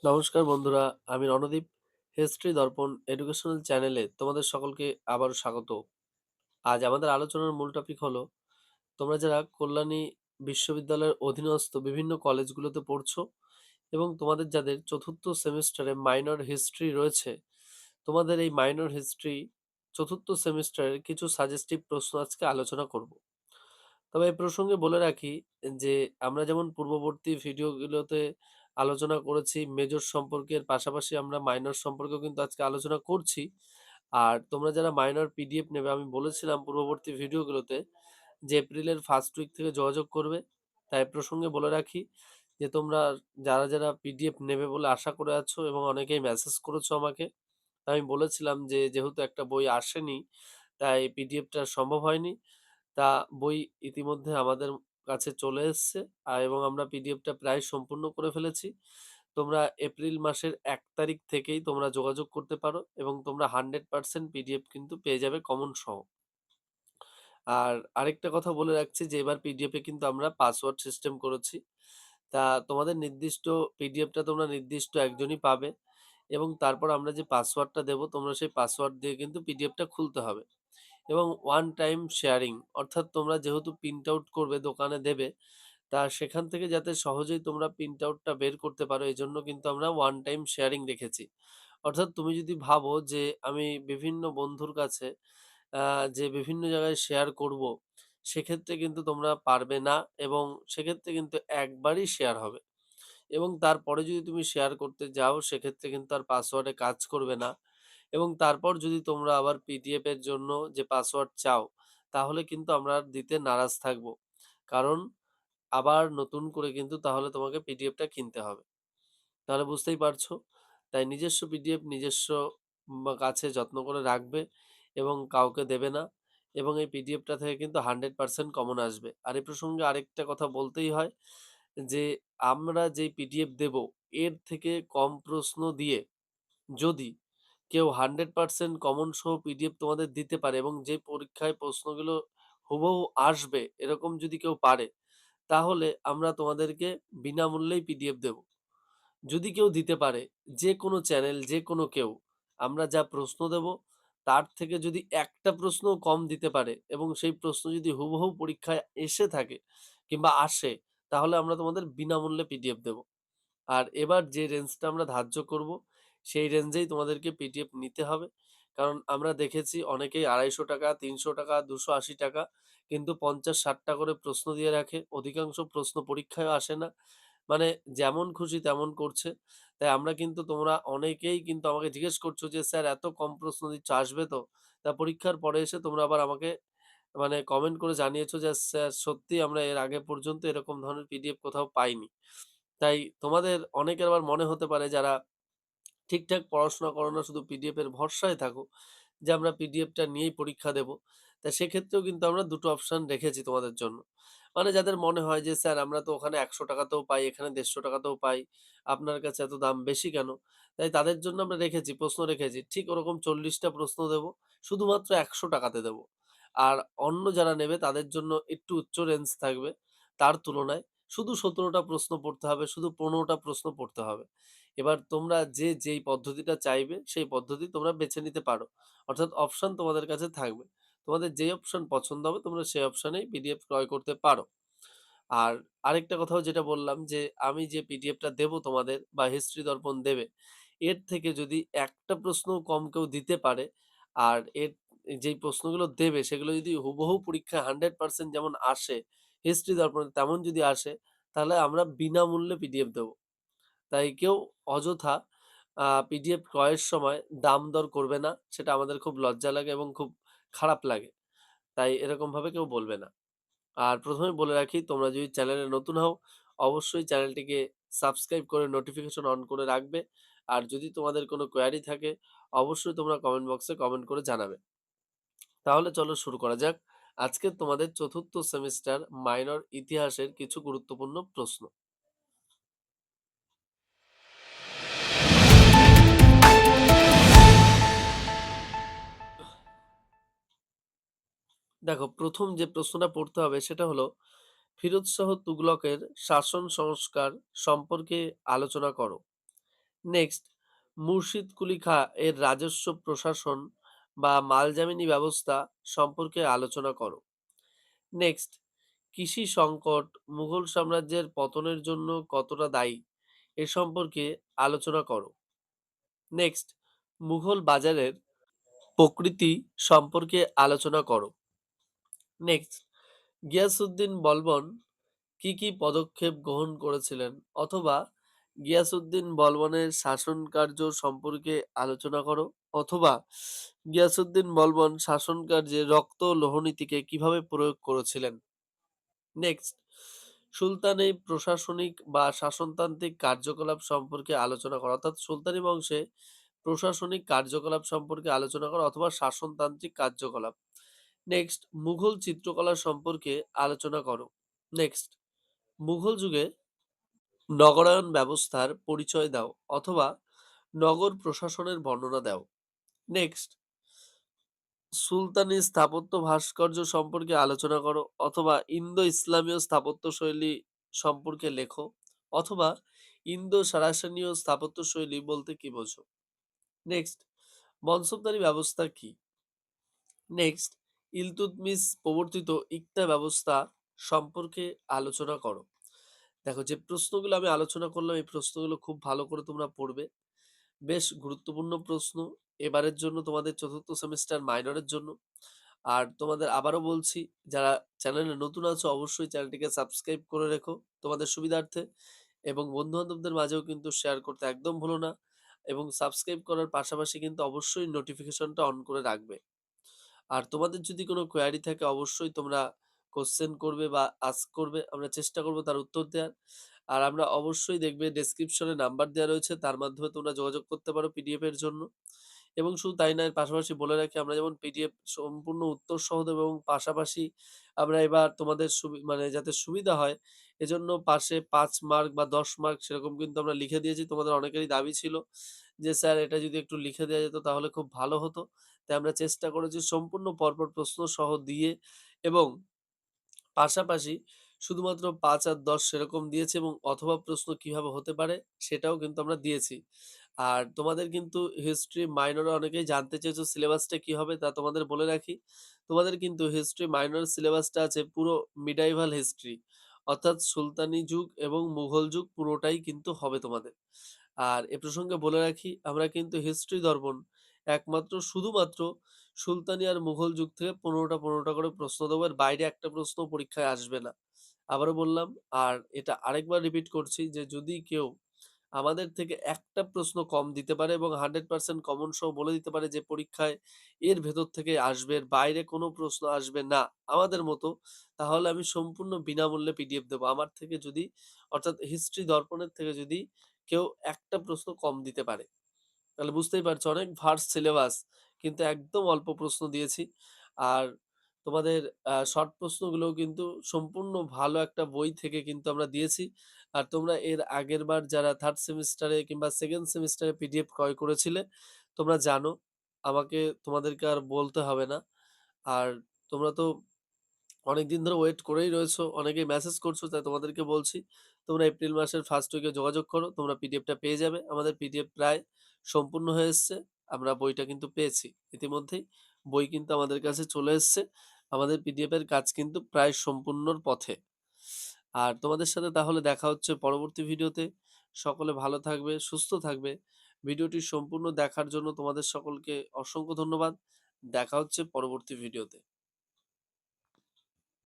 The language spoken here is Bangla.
নমস্কার বন্ধুরা, আমি রণদীপ। হিস্ট্রি দর্পণ এডুকেশনাল চ্যানেলে তোমাদের সকলকে আবারও স্বাগত। আজ আমাদের আলোচনার মূল টপিক হলো, তোমরা যারা কল্যাণী বিশ্ববিদ্যালয়ের অধীনস্থ বিভিন্ন কলেজগুলোতে পড়ছো এবং তোমাদের যাদের চতুর্থ সেমিস্টারে মাইনর হিস্ট্রি রয়েছে, তোমাদের এই মাইনর হিস্ট্রি চতুর্থ সেমিস্টারের কিছু সাজেস্টিভ প্রশ্ন আজকে আলোচনা করব। তবে এই প্রসঙ্গে বলে রাখি যে আমরা যেমন পূর্ববর্তী ভিডিওগুলোতে আলোচনা করেছি মেজর সম্পর্কের পাশাপাশি আমরা মাইনর সম্পর্কেও কিন্তু আজকে আলোচনা করছি। আর তোমরা যারা মাইনর পিডিএফ নেবে, আমি বলেছিলাম পূর্ববর্তী ভিডিওগুলোতে যে এপ্রিলের ফার্স্ট উইক থেকে যোগাযোগ করবে। তাই প্রসঙ্গে বলে রাখি যে তোমরা যারা যারা পিডিএফ নেবে বলে আশা করে আছো এবং অনেকেই মেসেজ করেছো আমাকে, আমি বলেছিলাম যে যেহেতু একটা বই আসেনি তাই পিডিএফটা সম্ভব হয়নি। তা বই ইতিমধ্যে আমাদের কাছে চলে এসছে এবং আমরা পিডিএফটা প্রায় সম্পূর্ণ করে ফেলেছি। তোমরা এপ্রিল মাসের ১ তারিখ থেকেই তোমরা যোগাযোগ করতে পারো এবং তোমরা 100% পিডিএফ কিন্তু পেয়ে যাবে কমন সহ। আর আরেকটা কথা বলে রাখছি যে এবার পিডিএফে কিন্তু আমরা পাসওয়ার্ড সিস্টেম করেছি। তা তোমাদের নির্দিষ্ট পিডিএফটা তোমরা নির্দিষ্ট একজনই পাবে এবং তারপর আমরা যে পাসওয়ার্ডটা দেবো তোমরা সেই পাসওয়ার্ড দিয়ে কিন্তু পিডিএফটা খুলতে হবে। এবং ওয়ান টাইম শেয়ারিং, অর্থাৎ তোমরা যেহেতু প্রিন্ট আউট করবে দোকানে দেবে, তা সেখান থেকে যাতে সহজেই তোমরা প্রিন্ট আউটটা বের করতে পারো এই জন্য কিন্তু আমরা ওয়ান টাইম শেয়ারিং রেখেছি। অর্থাৎ তুমি যদি ভাবো যে আমি বিভিন্ন বন্ধুর কাছে যে বিভিন্ন জায়গায় শেয়ার করব, সেক্ষেত্রে কিন্তু তোমরা পারবে না এবং সেক্ষেত্রে কিন্তু একবারই শেয়ার হবে এবং তারপরে যদি তুমি শেয়ার করতে যাও সেক্ষেত্রে কিন্তু আর পাসওয়ার্ডে কাজ করবে না এবং তারপর যদি তোমরা আবার পিডিএফ এর জন্য যে পাসওয়ার্ড চাও তাহলে কিন্তু আমরা আর দিতে নারাজ থাকবো। কারণ আবার নতুন করে কিন্তু তাহলে তোমাকে পিডিএফটা কিনতে হবে। তাহলে বুঝতেই পারছো। তাই নিজস্ব পিডিএফ নিজস্ব কাছে যত্ন করে রাখবে এবং কাউকে দেবে না এবং এই পিডিএফটা থেকে কিন্তু 100% কমন আসবে। আর এই প্রসঙ্গে আরেকটা কথা বলতেই হয় যে আমরা যেই পিডিএফ দেব এর থেকে কম প্রশ্ন দিয়ে যদি কেউ 100% কমন সহ পিডিএফ তোমাদের দিতে পারে এবং যে পরীক্ষায় প্রশ্নগুলো হুবহু আসবে এরকম যদি কেউ পারে, তাহলে আমরা তোমাদেরকে বিনামূল্যেই পিডিএফ দেব। যদি কেউ দিতে পারে, যে কোনো চ্যানেল, যে কোনো কেউ, আমরা যা প্রশ্ন দেব তার থেকে যদি একটা প্রশ্নও কম দিতে পারে এবং সেই প্রশ্ন যদি হুবহু পরীক্ষায় এসে থাকে কিংবা আসে, তাহলে আমরা তোমাদের বিনামূল্যে পিডিএফ দেব। আর এবার যে রেঞ্জটা আমরা ধার্য করব, সেই রেঞ্জেই তোমাদেরকে পিডিএফ নিতে হবে। কারণ আমরা দেখেছি অনেকেই ৳২৫০, ৳৩০০, ৳২৮০ কিন্তু ৫০-৬০ টা করে প্রশ্ন দিয়ে রাখে। অধিকাংশ প্রশ্ন পরীক্ষায়ও আসে না। মানে যেমন খুশি তেমন করছে। তাই আমরা কিন্তু তোমরা অনেকেই কিন্তু আমাকে জিজ্ঞেস করছো যে, "স্যার এত কম প্রশ্ন দিচ্ছ, আসবে তো?" তা পরীক্ষার পরে এসে তোমরা আবার আমাকে মানে কমেন্ট করে জানিয়েছো যে, "স্যার সত্যিই আমরা এর আগে পর্যন্ত এরকম ধরনের পিডিএফ কোথাও পাইনি।" তাই তোমাদের অনেকের আবার মনে হতে পারে যারা ঠিকঠাক পড়াশোনা করো না, শুধু পিডিএফ এর ভরসায় থাকো যে আমরা পিডিএফটা নিয়েই পরীক্ষা দেব। তা সেক্ষেত্রেও কিন্তু আমরা দুটো অপশন রেখেছি তোমাদের জন্য। মানে যাদের মনে হয় যে স্যার আমরা তো ওখানে ৳১০০ তেও পাই, এখানে ৳১৫০ তেও পাই। আপনার কাছে এত দাম বেশি কেন? তাই তাদের জন্য আমরা রেখেছি, প্রশ্ন রেখেছি। ঠিক ওরকম ৪০ টা প্রশ্ন দেব। শুধুমাত্র ৳১০০ তে দেব। আর অন্য যারা নেবে তাদের জন্য একটু উচ্চ রেঞ্জ থাকবে। তার তুলনায় শুধু ১৭ টা প্রশ্ন পড়তে হবে, শুধু ১৫ টা প্রশ্ন পড়তে হবে। এবার তোমরা যে যেই পদ্ধতিটা চাইবে সেই পদ্ধতি তোমরা বেছে নিতে পারো। অর্থাৎ অপশন তোমাদের কাছে থাকবে। তোমাদের যেই অপশন পছন্দ হবে তোমরা সেই অপশনেই পিডিএফ ক্রয় করতে পারো। আর আরেকটা কথাও যেটা বললাম যে আমি যে পিডিএফটা দেবো তোমাদের বা হিস্ট্রি দর্পণ দেবে, এর থেকে যদি একটা প্রশ্নও কম কেউ দিতে পারে আর এর যেই প্রশ্নগুলো দেবে সেগুলো যদি হুবহু পরীক্ষায় 100% যেমন আসে হিস্ট্রি দর্পণে তেমন যদি আসে, তাহলে আমরা বিনামূল্যে পিডিএফ দেবো। তাই কেউ অযথা পিডিএফ ক্রয়ের সময় দাম দর করবে না। সেটা আমাদের খুব লজ্জা লাগে এবং খুব খারাপ লাগে। তাই এরকমভাবে কেউ বলবে না। আর ১ম এই বলে রাখি, তোমরা যদি চ্যানেলে নতুন হও অবশ্যই চ্যানেলটিকে সাবস্ক্রাইব করে নোটিফিকেশন অন করে রাখবে। আর যদি তোমাদের কোনো কোয়েরি থাকে অবশ্যই তোমরা কমেন্ট বক্সে কমেন্ট করে জানাবে। তাহলে চলো শুরু করা যাক। আজকে তোমাদের ৪র্থ সেমিস্টার মাইনর ইতিহাসের কিছু গুরুত্বপূর্ণ প্রশ্ন। দেখো, ১ম যে প্রশ্নটা পড়তে হবে সেটা হলো, ফিরোজ শাহ তুগলকের শাসন সংস্কার সম্পর্কে আলোচনা করো। নেক্সট, মুর্শিদ কুলি খাঁ এর রাজস্ব প্রশাসন বা মালজামিনী ব্যবস্থা সম্পর্কে আলোচনা করো। নেক্সট, কৃষি সংকট মুঘল সাম্রাজ্যের পতনের জন্য কতটা দায়ী এ সম্পর্কে আলোচনা করো। নেক্সট, মুঘল বাজারের প্রকৃতি সম্পর্কে আলোচনা করো। নেক্সট, গিয়াসউদ্দিন বলবন কি পদক্ষেপ গ্রহণ করেছিলেন, অথবা গিয়াসউদ্দিন বলবনের শাসনকার্য সম্পর্কে আলোচনা করো, অথবা গিয়াসউদ্দিন বলবন শাসনকার্যে রক্ত লোহনীতিকে কিভাবে প্রয়োগ করেছিলেন। নেক্সট, সুলতানি প্রশাসনিক বা শাসনতান্ত্রিক কার্যকলাপ সম্পর্কে আলোচনা করা, অর্থাৎ সুলতানি বংশে প্রশাসনিক কার্যকলাপ সম্পর্কে আলোচনা করা অথবা শাসনতান্ত্রিক কার্যকলাপ। নেক্সট, মুঘল চিত্রকলা সম্পর্কে আলোচনা করো। নেক্সট, মুঘল যুগে নগরায়ন ব্যবস্থার পরিচয় দাও, অথবা নগর প্রশাসনের বর্ণনা দাও। নেক্সট, সুলতানি স্থাপত্য ভাস্কর্য সম্পর্কে আলোচনা করো, অথবা ইন্দো ইসলামীয় স্থাপত্য শৈলী সম্পর্কে লেখো, অথবা ইন্দো সারাসানীয় স্থাপত্য শৈলী বলতে কি বোঝো। নেক্সট, মনসবদারি ব্যবস্থা কি। নেক্সট, ইলতুৎমিশ প্রবর্তিত ইকতা ব্যবস্থা সম্পর্কে আলোচনা করো। দেখো, যে প্রশ্নগুলো আমি আলোচনা করলাম এই প্রশ্নগুলো খুব ভালো করে তোমরা পড়বে। বেশ গুরুত্বপূর্ণ প্রশ্ন এবারের জন্য, তোমাদের চতুর্থ সেমিস্টার মাইনরের জন্য। আর তোমাদের আবারও বলছি, যারা চ্যানেলে নতুন আছো অবশ্যই চ্যানেলটিকে সাবস্ক্রাইব করে রেখো তোমাদের সুবিধার্থে, এবং বন্ধু বান্ধবদের মাঝেও কিন্তু শেয়ার করতে একদম ভুলো না। এবং সাবস্ক্রাইব করার পাশাপাশি কিন্তু অবশ্যই নোটিফিকেশনটা অন করে রাখবে। আর তোমাদের যদি কোনো কোয়েরি থাকে অবশ্যই তোমরা কোশ্চেন করবে বা আস্ক করবে, আমরা চেষ্টা করব তার উত্তর দেওয়ার। আর আমরা অবশ্যই দেখবে ডেসক্রিপশনে নাম্বার দেওয়া রয়েছে, তার মাধ্যমে তোমরা যোগাযোগ করতে পারো পিডিএফ এর জন্য। এবং শুধু তাই না, এর পাশাপাশি বলে রাখি, আমরা যেমন পিডিএফ সম্পূর্ণ উত্তর সহ দেব, এবং পাশাপাশি আমরা এবার তোমাদের মানে যাতে সুবিধা হয় এজন্য পাশে ৫ মার্ক বা ১০ মার্ক সেরকম কিন্তু আমরা লিখে দিয়েছি। তোমাদের অনেকেরই দাবি ছিল যে স্যার এটা যদি একটু লিখে দেওয়া যেত তাহলে খুব ভালো হতো। তাই আমরা চেষ্টা করেছি সম্পূর্ণ পরপর প্রশ্ন সহ দিয়ে, এবং পাশাপাশি শুধুমাত্র ৫ আর ১০ সেরকম দিয়েছি, এবং অথবা প্রশ্ন কিভাবে হতে পারে সেটাও কিন্তু আমরা দিয়েছি। আর তোমাদের কিন্তু হিস্ট্রি মাইনরে অনেকেই জানতে চেয়েছো সিলেবাসটা কি হবে, তা তোমাদের বলে রাখি। তোমাদের কিন্তু হিস্ট্রি মাইনর সিলেবাসটা আছে পুরো মিডাইভাল হিস্ট্রি, অর্থাৎ সুলতানি যুগ এবং মুঘল যুগ পুরোটাই কিন্তু হবে তোমাদের। আর এ প্রসঙ্গে বলে রাখি, আমরা কিন্তু হিস্ট্রি দর্পণ একমাত্র শুধুমাত্র সুলতানি আর মুঘল যুগ থেকে ১৫টা করে প্রশ্ন দেবো, এর বাইরে একটা প্রশ্ন পরীক্ষায় আসবে না। আবারও বললাম, আর এটা আরেকবার রিপিট করছি, যে যদি কেউ আমাদের থেকে একটা প্রশ্ন কম দিতে পারে এবং 100% কমন সহ বলে দিতে পারে যে পরীক্ষায় এর ভেতর থেকে আসবে, এর বাইরে কোনো প্রশ্ন আসবে না আমাদের মতো, তাহলে আমি সম্পূর্ণ বিনামূল্যে পিডিএফ দেবো আমার থেকে। যদি, অর্থাৎ হিস্ট্রি দর্পণের থেকে যদি কেউ একটা প্রশ্ন কম দিতে পারে, তাহলে বুঝতেই পারছো অনেক ভার্স সিলেবাস, কিন্তু একদম অল্প প্রশ্ন দিয়েছি। আর তোমাদের শর্ট প্রশ্নগুলোও কিন্তু সম্পূর্ণ ভালো একটা বই থেকে কিন্তু আমরা দিয়েছি। আর তোমরা এর আগের বার যারা 3rd সেমিস্টারে কিংবা 2nd সেমিস্টারে পিডিএফ ক্রয় করেছিলে, তোমরা জানো, আমাকে তোমাদেরকে আর বলতে হবে না। আর তোমরা তো অনেকদিন ধরে ওয়েট করেই রয়েছো, অনেকেই মেসেজ করছো, তাই তোমাদেরকে বলছি, তোমরা এপ্রিল মাসের ফার্স্ট উইকে যোগাযোগ করো, তোমরা পিডিএফটা পেয়ে যাবে। আমাদের পিডিএফ প্রায় সম্পূর্ণ হয়ে এসছে, আমরা বইটা কিন্তু পেয়েছি ইতিমধ্যেই, বই কিন্তু আমাদের কাছে চলে এসছে। আমাদের পিডিএফ এর কাজ কিন্তু প্রায় সম্পূর্ণর পথে। আর তোমাদের সাথে তাহলে দেখা হচ্ছে পরবর্তী ভিডিওতে। সকলে ভালো থাকবে, সুস্থ থাকবে। ভিডিওটি সম্পূর্ণ দেখার জন্য তোমাদের সকলকে অসংখ্য ধন্যবাদ। দেখা হচ্ছে পরবর্তী ভিডিওতে।